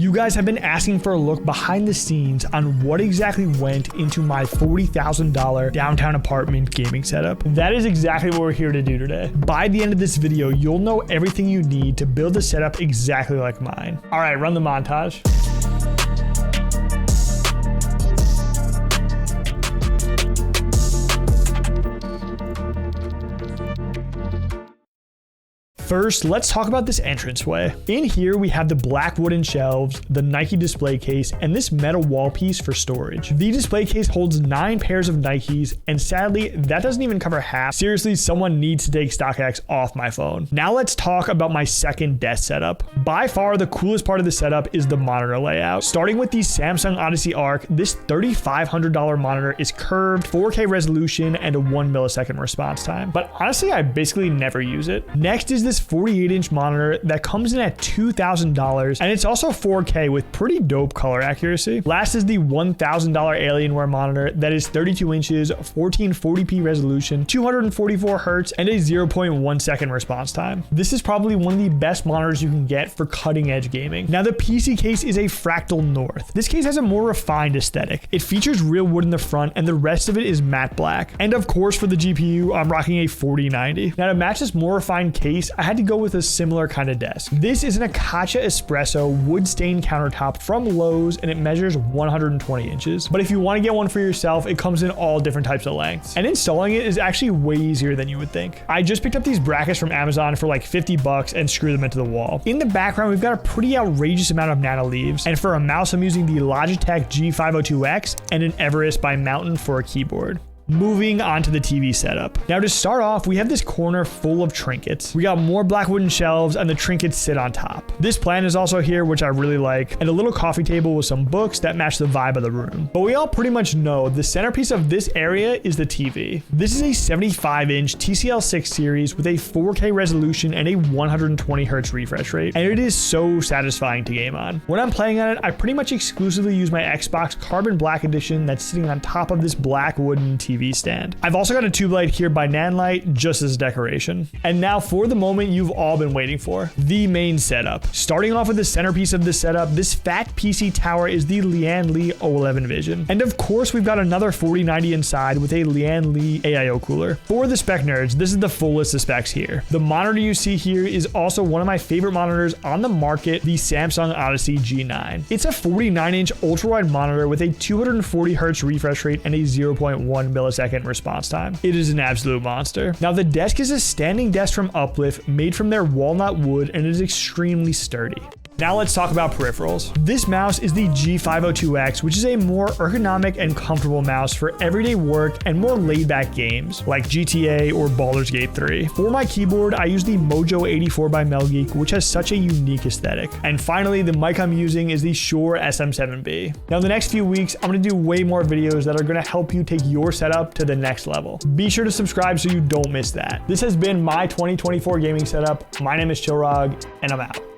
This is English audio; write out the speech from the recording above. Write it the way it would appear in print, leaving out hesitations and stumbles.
You guys have been asking for a look behind the scenes on what exactly went into my $40,000 downtown apartment gaming setup. That is exactly what we're here to do today. By the end of this video, you'll know everything you need to build a setup exactly like mine. All right, run the montage. First, let's talk about this entranceway. In here, we have the black wooden shelves, the Nike display case, and this metal wall piece for storage. The display case holds 9 pairs of Nikes, and sadly, that doesn't even cover half. Seriously, someone needs to take StockX off my phone. Now let's talk about my second desk setup. By far, the coolest part of the setup is the monitor layout. Starting with the Samsung Odyssey Arc, this $3,500 monitor is curved, 4K resolution, and a 1 millisecond response time. But honestly, I basically never use it. Next is this 48-inch monitor that comes in at $2,000, and it's also 4K with pretty dope color accuracy. Last is the $1,000 Alienware monitor that is 32 inches, 1440p resolution, 244 hertz, and a 0.1 second response time. This is probably one of the best monitors you can get for cutting-edge gaming. Now, the PC case is a Fractal North. This case has a more refined aesthetic. It features real wood in the front, and the rest of it is matte black. And of course, for the GPU, I'm rocking a 4090. Now, to match this more refined case, I had to go with a similar kind of desk. This is an Akacha Espresso wood stained countertop from Lowe's, and it measures 120 inches. But if you want to get one for yourself, it comes in all different types of lengths. And installing it is actually way easier than you would think. I just picked up these brackets from Amazon for like 50 bucks and screwed them into the wall. In the background, we've got a pretty outrageous amount of nano leaves. And for a mouse, I'm using the Logitech G502X and an Everest by Mountain for a keyboard. Moving on to the TV setup. Now, to start off, we have this corner full of trinkets. We got more black wooden shelves, and the trinkets sit on top. This plant is also here, which I really like, and a little coffee table with some books that match the vibe of the room. But we all pretty much know the centerpiece of this area is the TV. This is a 75-inch TCL 6 series with a 4K resolution and a 120 hertz refresh rate, and it is so satisfying to game on. When I'm playing on it, I pretty much exclusively use my Xbox Carbon Black Edition that's sitting on top of this black wooden TV stand. I've also got a tube light here by Nanlite just as decoration. And now for the moment you've all been waiting for, the main setup. Starting off with the centerpiece of this setup, this fat PC tower is the Lian Li O11 Vision. And of course, we've got another 4090 inside with a Lian Li AIO cooler. For the spec nerds, this is the full list of specs here. The monitor you see here is also one of my favorite monitors on the market, the Samsung Odyssey G9. It's a 49-inch ultra-wide monitor with a 240 hertz refresh rate and a 0.1 millisecond response time. It is an absolute monster. Now, the desk is a standing desk from Uplift made from their walnut wood, and it is extremely sturdy. Now let's talk about peripherals. This mouse is the G502X, which is a more ergonomic and comfortable mouse for everyday work and more laid-back games like GTA or Baldur's Gate 3. For my keyboard, I use the Mojo 84 by Melgeek, which has such a unique aesthetic. And finally, the mic I'm using is the Shure SM7B. Now, the next few weeks, I'm going to do way more videos that are going to help you take your setup to the next level. Be sure to subscribe so you don't miss that. This has been my 2024 gaming setup. My name is Chillrog, and I'm out.